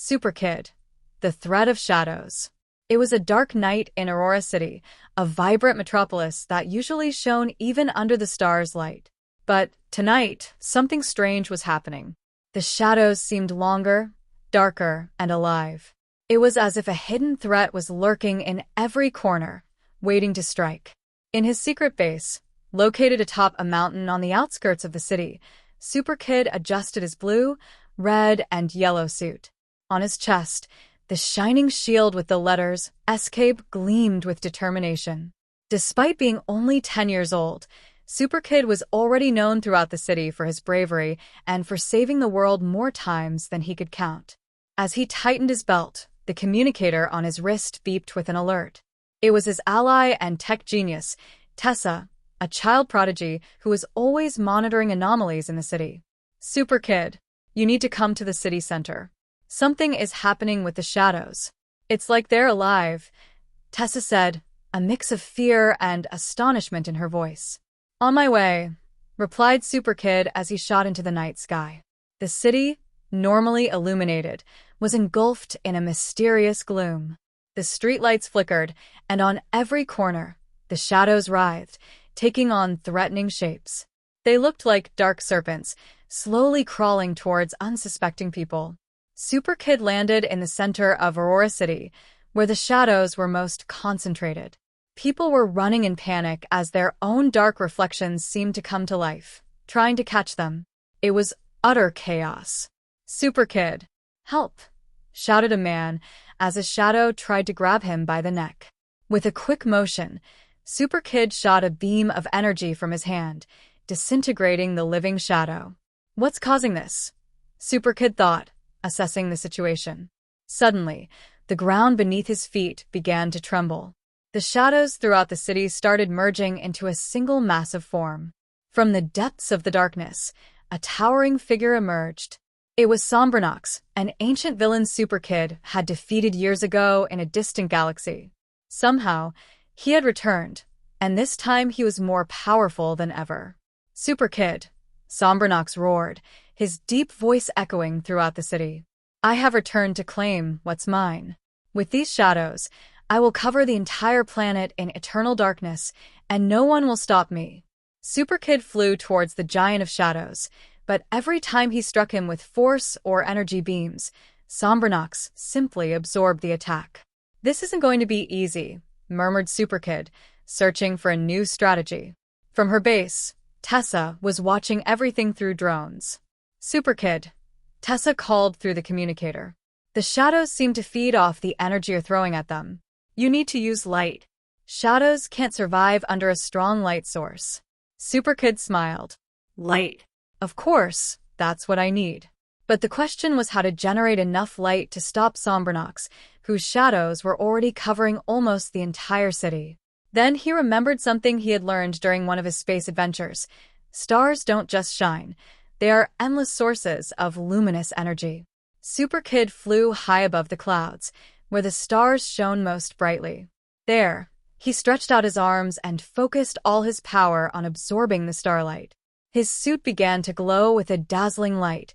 SuperKid, the threat of shadows. It was a dark night in Aurora City, a vibrant metropolis that usually shone even under the stars' light. But tonight, something strange was happening. The shadows seemed longer, darker, and alive. It was as if a hidden threat was lurking in every corner, waiting to strike. In his secret base, located atop a mountain on the outskirts of the city, SuperKid adjusted his blue, red, and yellow suit. On his chest, the shining shield with the letters Escape gleamed with determination. Despite being only 10 years old, SuperKid was already known throughout the city for his bravery and for saving the world more times than he could count. As he tightened his belt, the communicator on his wrist beeped with an alert. It was his ally and tech genius, Tessa, a child prodigy who was always monitoring anomalies in the city. SuperKid, you need to come to the city center. Something is happening with the shadows. It's like they're alive, Tessa said, a mix of fear and astonishment in her voice. On my way, replied SuperKid as he shot into the night sky. The city, normally illuminated, was engulfed in a mysterious gloom. The streetlights flickered, and on every corner, the shadows writhed, taking on threatening shapes. They looked like dark serpents, slowly crawling towards unsuspecting people. SuperKid landed in the center of Aurora City, where the shadows were most concentrated. People were running in panic as their own dark reflections seemed to come to life, trying to catch them. It was utter chaos. SuperKid, help! Shouted a man as a shadow tried to grab him by the neck. With a quick motion, SuperKid shot a beam of energy from his hand, disintegrating the living shadow. What's causing this? SuperKid thought, assessing the situation. Suddenly, the ground beneath his feet began to tremble. The shadows throughout the city started merging into a single massive form. From the depths of the darkness, a towering figure emerged. It was Sombranox, an ancient villain SuperKid had defeated years ago in a distant galaxy. Somehow, he had returned, and this time he was more powerful than ever. SuperKid, Sombranox roared, his deep voice echoing throughout the city. I have returned to claim what's mine. With these shadows, I will cover the entire planet in eternal darkness, and no one will stop me. SuperKid flew towards the giant of shadows, but every time he struck him with force or energy beams, Sombranox simply absorbed the attack. This isn't going to be easy, murmured SuperKid, searching for a new strategy. From her base, Tessa was watching everything through drones. SuperKid, Tessa called through the communicator. The shadows seem to feed off the energy you're throwing at them. You need to use light. Shadows can't survive under a strong light source. SuperKid smiled. Light. Of course, that's what I need. But the question was how to generate enough light to stop Sombranox, whose shadows were already covering almost the entire city. Then he remembered something he had learned during one of his space adventures. Stars don't just shine. They are endless sources of luminous energy. SuperKid flew high above the clouds, where the stars shone most brightly. There, he stretched out his arms and focused all his power on absorbing the starlight. His suit began to glow with a dazzling light,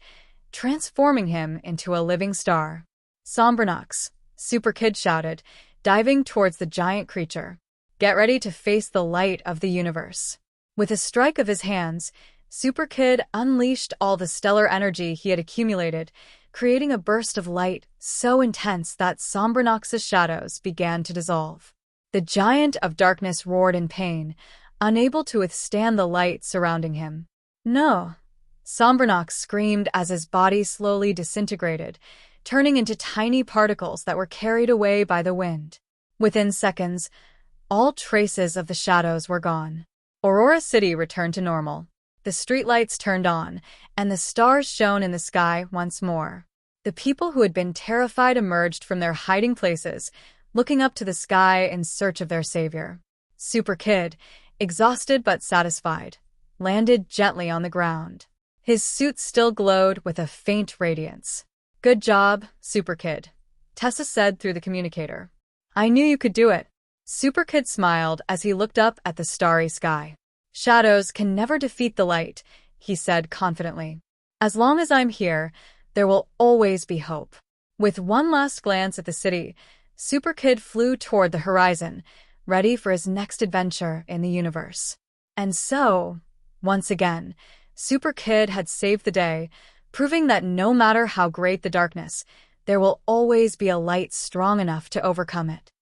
transforming him into a living star. Sombranox, SuperKid shouted, diving towards the giant creature. Get ready to face the light of the universe. With a strike of his hands, SuperKid unleashed all the stellar energy he had accumulated, creating a burst of light so intense that Sombranox's shadows began to dissolve. The giant of darkness roared in pain, unable to withstand the light surrounding him. No! Sombranox screamed as his body slowly disintegrated, turning into tiny particles that were carried away by the wind. Within seconds, all traces of the shadows were gone. Aurora City returned to normal. The streetlights turned on, and the stars shone in the sky once more. The people who had been terrified emerged from their hiding places, looking up to the sky in search of their savior. SuperKid, exhausted but satisfied, landed gently on the ground. His suit still glowed with a faint radiance. Good job, SuperKid, Tessa said through the communicator. I knew you could do it. SuperKid smiled as he looked up at the starry sky. Shadows can never defeat the light, he said confidently. As long as I'm here, there will always be hope. With one last glance at the city, SuperKid flew toward the horizon, ready for his next adventure in the universe. And so, once again, SuperKid had saved the day, proving that no matter how great the darkness, there will always be a light strong enough to overcome it.